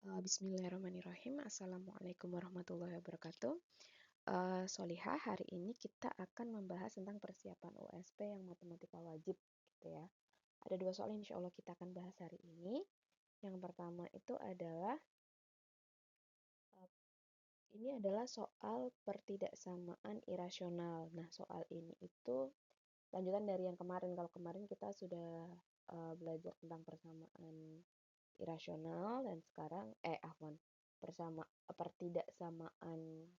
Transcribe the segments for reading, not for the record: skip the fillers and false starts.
Bismillahirrahmanirrahim. Assalamualaikum warahmatullahi wabarakatuh. Solihah, hari ini kita akan membahas tentang persiapan USP yang matematika wajib, gitu ya. Ada dua soal yang insya Allah kita akan bahas hari ini. Yang pertama itu adalah ini adalah soal pertidaksamaan irasional. Nah, soal ini itu lanjutan dari yang kemarin. Kalau kemarin kita sudah belajar tentang persamaan irasional dan sekarang pertidaksamaan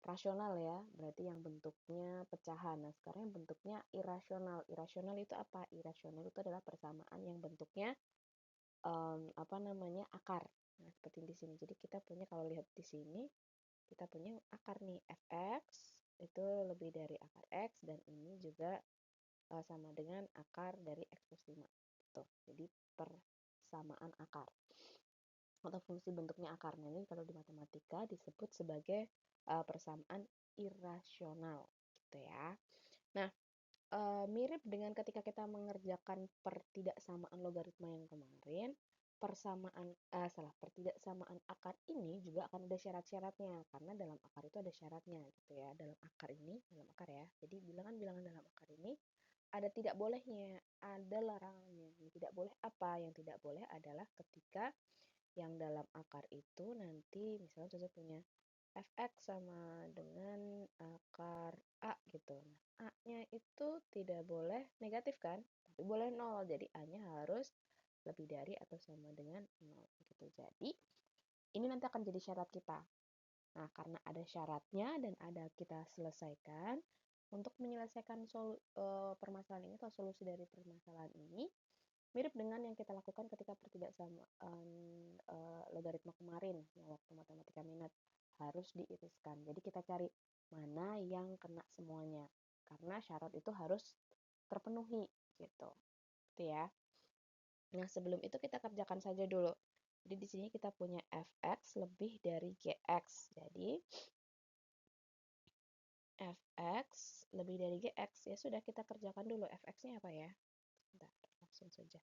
rasional ya, berarti yang bentuknya pecahan. Nah, sekarang yang bentuknya irasional. Irasional itu apa? Irasional itu adalah persamaan yang bentuknya akar. Nah, seperti di sini. Jadi kita punya, kalau lihat di sini, kita punya akar nih, fx itu lebih dari akar x, dan ini juga sama dengan akar dari x plus 5. Tuh, jadi persamaan akar atau fungsi bentuknya akar. Nah, ini kalau di matematika disebut sebagai persamaan irasional, gitu ya. Nah, mirip dengan ketika kita mengerjakan pertidaksamaan logaritma yang kemarin, pertidaksamaan akar ini juga akan ada syarat-syaratnya, karena dalam akar itu ada syaratnya, gitu ya. Dalam akar ya. Jadi bilangan-bilangan dalam akar ini ada tidak bolehnya, ada larangannya. Yang tidak boleh apa? Yang tidak boleh adalah ketika yang dalam akar itu nanti misalnya saya punya fx sama dengan akar a gitu. Nah, a-nya itu tidak boleh negatif kan, tapi boleh 0. Jadi a-nya harus lebih dari atau sama dengan 0 gitu. Jadi ini nanti akan jadi syarat kita. Nah, karena ada syaratnya dan ada kita selesaikan, untuk menyelesaikan permasalahan ini atau solusi dari permasalahan ini mirip dengan yang kita lakukan ketika pertidaksamaan logaritma kemarin yang waktu matematika minat, harus diiriskan. Jadi kita cari mana yang kena semuanya, karena syarat itu harus terpenuhi gitu. Gitu ya. Nah, sebelum itu kita kerjakan saja dulu. Jadi di sini kita punya fx lebih dari gx. Jadi fx lebih dari gx, ya sudah, kita kerjakan dulu. Fx-nya apa ya? Bentar, langsung saja.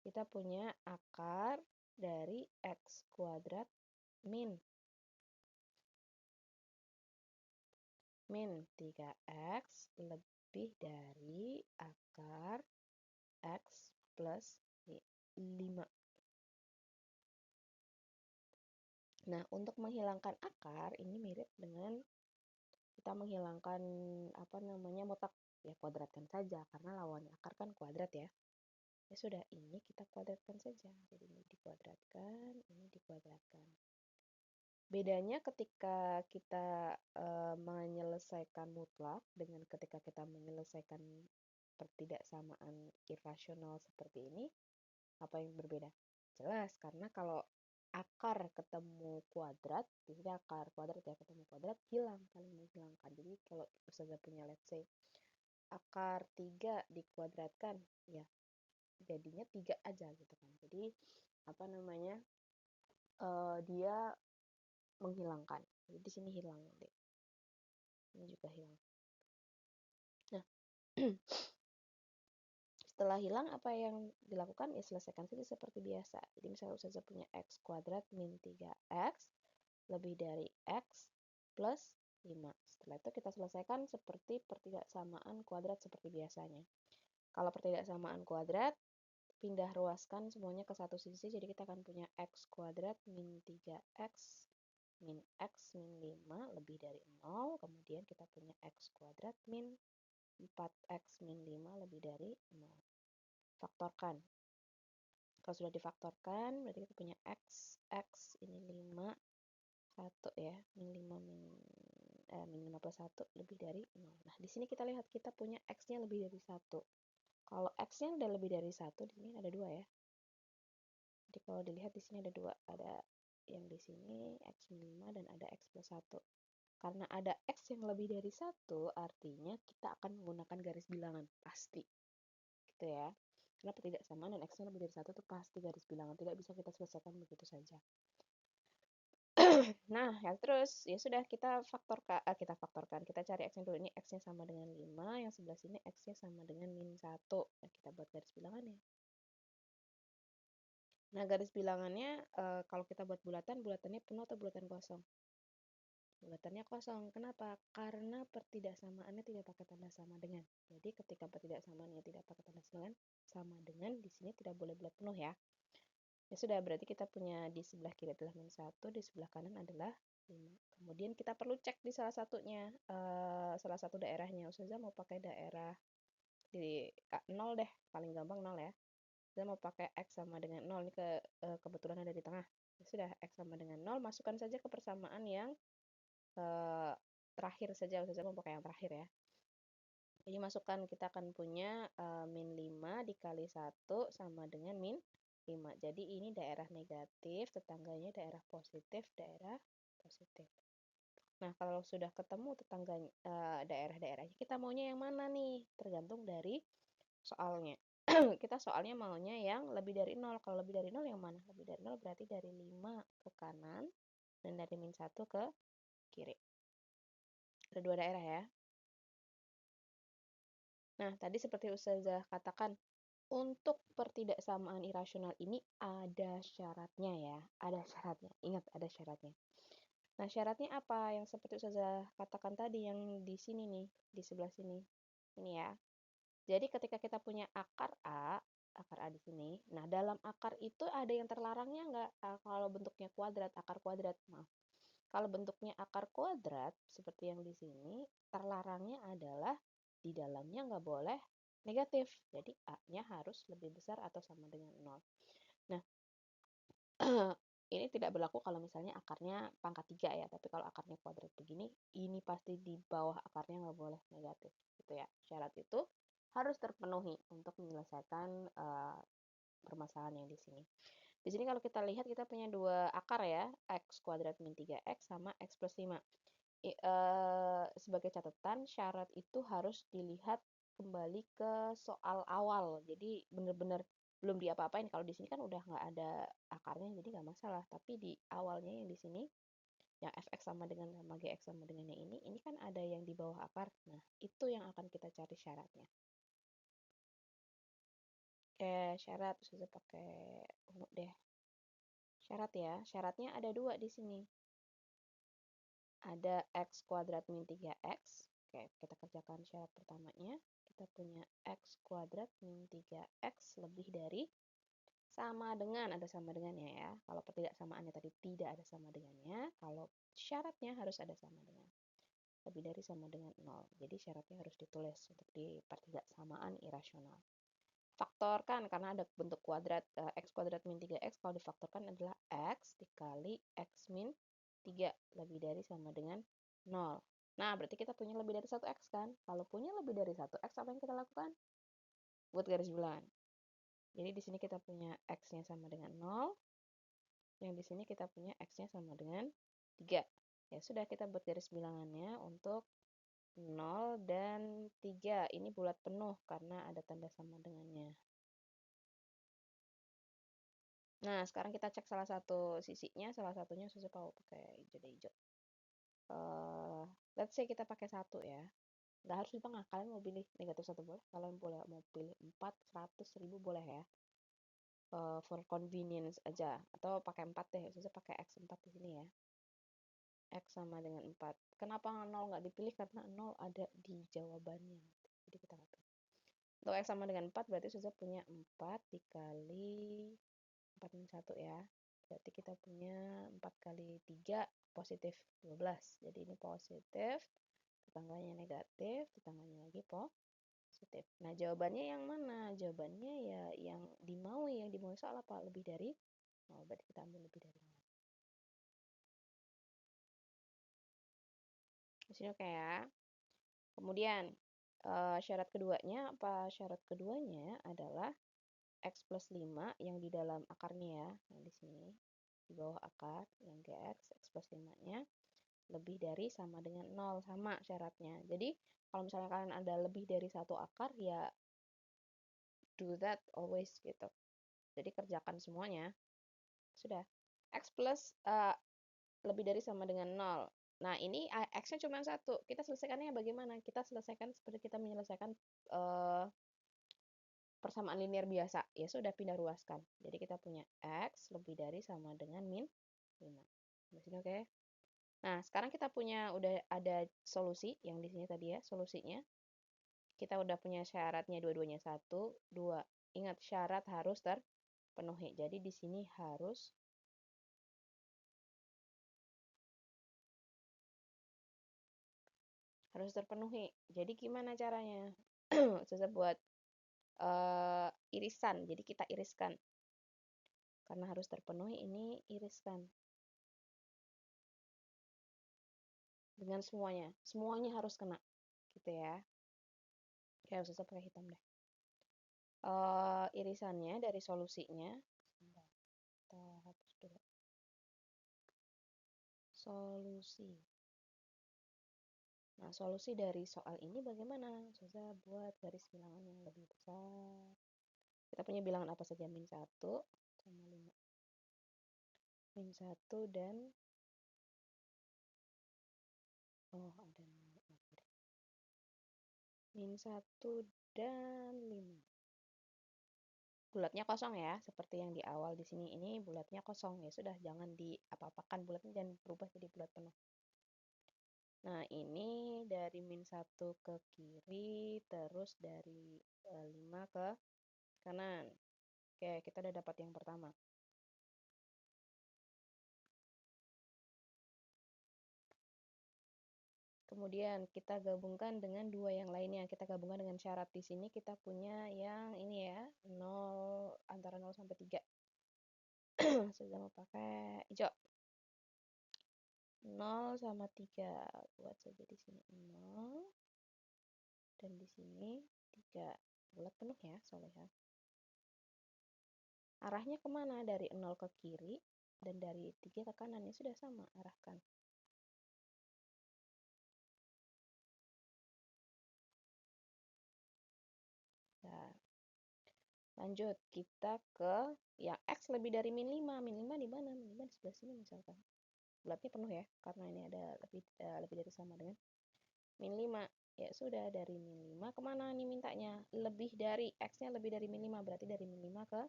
Kita punya akar dari x kuadrat min 3x lebih dari akar x plus 5. Nah, untuk menghilangkan akar, ini mirip dengan kita menghilangkan mutak. Ya, kuadratkan saja, karena lawannya akar kan kuadrat ya. Ya sudah, ini kita kuadratkan saja. Jadi ini dikuadratkan, ini dikuadratkan. Bedanya ketika kita menyelesaikan mutlak dengan ketika kita menyelesaikan pertidaksamaan irasional seperti ini, apa yang berbeda? Jelas, karena kalau akar ketemu kuadrat, jadi akar kuadrat ya ketemu kuadrat, hilang, saling menghilangkan. Jadi kalau Ustazah punya, let's say, akar 3 dikuadratkan, ya jadinya 3 aja gitu kan. Jadi dia menghilangkan. Jadi di sini hilang nanti. Ini juga hilang. Nah, setelah hilang, apa yang dilakukan? Ya selesaikan saja seperti biasa. Jadi misalnya Ustazah punya x kuadrat min 3x lebih dari x plus 5. Setelah itu kita selesaikan seperti pertidaksamaan kuadrat seperti biasanya. Kalau pertidaksamaan kuadrat, pindah ruaskan semuanya ke satu sisi. Jadi kita akan punya x kuadrat min 3x min x min 5 lebih dari 0. Kemudian kita punya x kuadrat min 4x min 5 lebih dari 0. Faktorkan. Kalau sudah difaktorkan, berarti kita punya x ini 5, 1 ya, min 5 min 5 plus 1 lebih dari 0. Nah, di sini kita lihat kita punya x-nya lebih dari 1. Kalau x-nya udah lebih dari 1, di sini ada 2 ya. Jadi kalau dilihat di sini ada 2, ada yang di sini x min 5 dan ada x plus 1. Karena ada x yang lebih dari 1, artinya kita akan menggunakan garis bilangan, pasti. Gitu ya. Karena pertidaksamaan dan x-nya lebih dari 1 itu pasti garis bilangan, tidak bisa kita selesaikan begitu saja. Nah, yang terus, ya sudah, kita faktorkan. Kita cari x-nya dulu. Ini x-nya sama dengan 5, yang sebelah sini x-nya sama dengan min 1. Nah, kita buat garis bilangannya. Nah, garis bilangannya kalau kita buat bulatannya penuh atau bulatan kosong? Bulatannya kosong. Kenapa? Karena pertidaksamaannya tidak pakai tanda sama dengan. Jadi ketika pertidaksamaannya tidak pakai tanda sama dengan, di sini tidak boleh bulat penuh ya. Ya sudah, berarti kita punya di sebelah kiri adalah -1, di sebelah kanan adalah 5. Kemudian kita perlu cek di salah satunya, salah satu daerahnya. Ustazah mau pakai daerah di 0 deh, paling gampang 0 ya. Ustazah mau pakai X sama dengan 0, ini kebetulan ada di tengah. Ya sudah, X sama dengan 0, masukkan saja ke persamaan yang terakhir saja. Ustazah mau pakai yang terakhir ya. Jadi masukkan, kita akan punya -5 dikali 1 sama dengan -5. Jadi ini daerah negatif, tetangganya daerah positif, daerah positif. Nah, kalau sudah ketemu tetangga daerah-daerahnya, kita maunya yang mana nih? Tergantung dari soalnya. Kita soalnya maunya yang lebih dari 0. Kalau lebih dari 0 yang mana? Lebih dari 0 berarti dari 5 ke kanan dan dari -1 ke kiri. Ada dua daerah ya. Nah, tadi seperti Ustazah katakan, untuk pertidaksamaan irasional ini ada syaratnya ya. Ada syaratnya. Ingat, ada syaratnya. Nah, syaratnya apa? Yang seperti Ustazah katakan tadi, yang di sini nih, di sebelah sini. Ini ya. Jadi ketika kita punya akar A di sini. Nah, dalam akar itu ada yang terlarangnya nggak? Kalau bentuknya kuadrat, akar kuadrat, maaf. Kalau bentuknya akar kuadrat, seperti yang di sini, terlarangnya adalah di dalamnya nggak boleh negatif. Jadi A-nya harus lebih besar atau sama dengan 0. Nah, ini tidak berlaku kalau misalnya akarnya pangkat 3 ya. Tapi kalau akarnya kuadrat begini, ini pasti di bawah akarnya nggak boleh negatif. Gitu ya. Syarat itu harus terpenuhi untuk menyelesaikan permasalahan yang di sini. Di sini kalau kita lihat, kita punya dua akar ya, x kuadrat min 3x sama x plus 5. Sebagai catatan, syarat itu harus dilihat kembali ke soal awal. Jadi benar-benar belum diapa-apain. Kalau di sini kan udah nggak ada akarnya, jadi nggak masalah. Tapi di awalnya yang di sini, yang fx sama dengan sama gx sama dengan yang ini kan ada yang di bawah akar. Nah, itu yang akan kita cari syaratnya. Oke, syarat sudah pakai ungu deh. Syarat ya, syaratnya ada dua di sini. Ada x kuadrat min 3x. Oke, kita kerjakan syarat pertamanya. Kita punya x kuadrat min 3x lebih dari sama dengan, ada sama dengannya ya. Kalau pertidaksamaannya tadi tidak ada sama dengannya, kalau syaratnya harus ada sama dengan. Lebih dari sama dengan 0. Jadi syaratnya harus ditulis untuk di pertidaksamaan irasional. Faktorkan, karena ada bentuk kuadrat, x kuadrat min 3x, kalau difaktorkan adalah x dikali x min 3, lebih dari sama dengan 0. Nah, berarti kita punya lebih dari 1x kan? Kalau punya lebih dari 1x, apa yang kita lakukan? Buat garis bilangan. Jadi di sini kita punya x-nya sama dengan 0, yang di sini kita punya x-nya sama dengan 3. Ya sudah, kita buat garis bilangannya untuk 0 dan 3. Ini bulat penuh karena ada tanda sama dengannya. Nah, sekarang kita cek salah satu sisinya, salah satunya susah pakai hijau-hijau. Let's say kita pakai 1 ya. Nggak harus di tengah, kalian mau pilih negatif 1 boleh, kalian boleh mau pilih 4, 100, 1000 boleh ya. For convenience aja, atau pakai 4 deh, susah pakai x4 di sini ya. X sama dengan 4. Kenapa 0 nggak dipilih? Karena 0 ada di jawabannya. Jadi kita nggak pilih. Untuk X sama dengan 4, berarti susah punya 4 dikali 4 min 1 ya. Berarti kita punya 4 kali 3 positif 12. Jadi ini positif, tetangganya negatif, tetangganya lagi positif. Nah, jawabannya yang mana? Jawabannya ya yang dimaui. Yang dimaui soal apa? Lebih dari 0. Berarti kita ambil lebih dari 0. Di sini oke ya. Kemudian syarat keduanya apa? Syarat keduanya adalah x plus 5 yang di dalam akarnya ya, yang di sini di bawah akar yang gx, x plus 5-nya lebih dari sama dengan 0, sama syaratnya. Jadi kalau misalnya kalian ada lebih dari satu akar, ya do that always gitu. Jadi kerjakan semuanya. Sudah. X plus lebih dari sama dengan 0. Nah, ini x-nya cuma 1. Kita selesaikannya bagaimana? Kita selesaikan seperti kita menyelesaikan persamaan linear biasa. Ya sudah, pindah ruaskan. Jadi kita punya X lebih dari sama dengan min 5. Di sini oke. Nah, sekarang kita udah ada solusi yang di sini tadi ya, solusinya. Kita udah punya syaratnya dua-duanya 1, 2. Ingat, syarat harus terpenuhi. Jadi di sini harus terpenuhi. Jadi gimana caranya? Susah buat irisan. Jadi kita iriskan. Karena harus terpenuhi, ini iriskan. Dengan semuanya. Semuanya harus kena. Gitu ya. Oke, susah pakai hitam deh. Irisannya dari solusinya. Kita hapus dulu. Solusi. Nah, solusi dari soal ini bagaimana? Susah buat garis bilangan yang lebih besar. Kita punya bilangan apa saja? Min 1 sama 5. Min 1 dan ada min 1 dan 5. Bulatnya kosong ya, seperti yang di awal di sini. Ini bulatnya kosong ya, sudah jangan diapa-apakan, bulatnya jangan berubah jadi bulat penuh. Nah, ini dari min 1 ke kiri, terus dari 5 ke kanan. Oke, kita udah dapat yang pertama. Kemudian kita gabungkan dengan dua yang lainnya. Kita gabungkan dengan syarat di sini, kita punya yang ini ya, 0, antara 0 sampai 3. Sudah mau pakai hijau. 0 sama 3. Buat saja di sini 0. Dan di sini 3. Bulat penuh ya, soleha. Arahnya kemana? Dari 0 ke kiri dan dari 3 ke kanan. Ya sudah sama, arahkan. Nah, lanjut, kita ke yang X lebih dari min 5. Min 5 di mana? Min 5 di sebelah sini misalkan. Bulatnya penuh ya, karena ini ada lebih dari sama dengan min 5. Ya sudah, dari min 5 kemana nih mintanya? Lebih dari, X-nya lebih dari min 5, berarti dari min 5 ke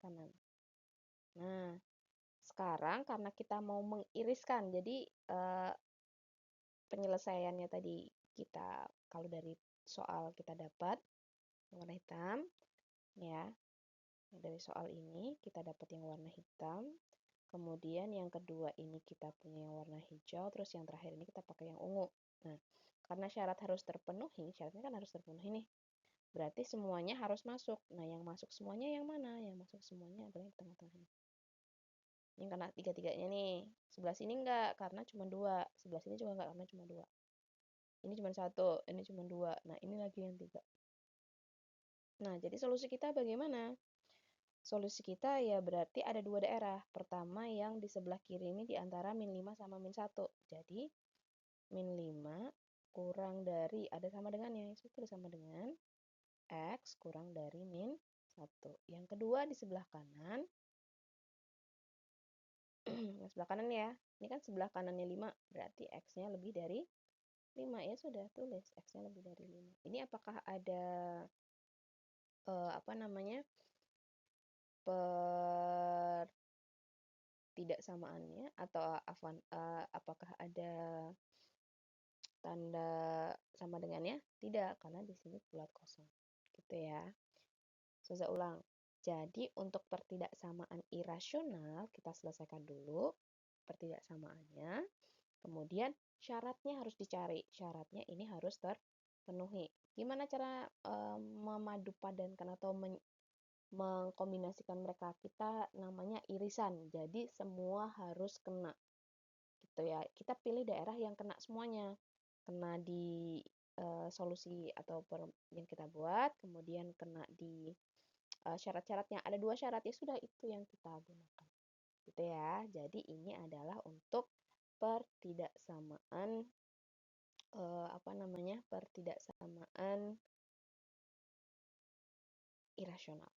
kanan. Nah, sekarang karena kita mau mengiriskan, jadi penyelesaiannya tadi kita, kalau dari soal kita dapat warna hitam, ya. Dari soal ini kita dapat yang warna hitam, kemudian yang kedua ini kita punya yang warna hijau, terus yang terakhir ini kita pakai yang ungu. Nah, karena syarat harus terpenuhi, syaratnya kan harus terpenuhi nih. Berarti semuanya harus masuk. Nah, yang masuk semuanya yang mana? Yang masuk semuanya adalah yang tengah-tengah. Yang kena tiga-tiganya nih. Sebelah sini enggak, karena cuma 2. Sebelah sini juga enggak, karena cuma 2. Ini cuma 1, ini cuma 2. Nah, ini lagi yang 3. Nah, jadi solusi kita bagaimana? Solusi kita ya berarti ada dua daerah. Pertama yang di sebelah kiri ini di antara min 5 sama min 1. Jadi, min 5 kurang dari, ada sama dengannya, itu sama dengan X kurang dari min 1. Yang kedua di sebelah kanan, yang sebelah kanan ya, ini kan sebelah kanannya 5, berarti X-nya lebih dari 5. Ya sudah, tulis X-nya lebih dari 5. Ini apakah ada apa namanya, pertidaksamaannya atau apakah ada tanda sama dengannya? Tidak, karena di sini bulat kosong. Gitu ya. Saya ulang. Jadi untuk pertidaksamaan irasional kita selesaikan dulu pertidaksamaannya. Kemudian syaratnya harus dicari. Syaratnya ini harus terpenuhi. Gimana cara memadupadankan atau mengkombinasikan mereka? Kita namanya irisan. Jadi semua harus kena. Gitu ya. Kita pilih daerah yang kena semuanya. Kena di solusi atau yang kita buat, kemudian kena di syarat-syaratnya. Ada 2 syarat, ya sudah itu yang kita gunakan. Gitu ya. Jadi ini adalah untuk pertidaksamaan pertidaksamaan irasional.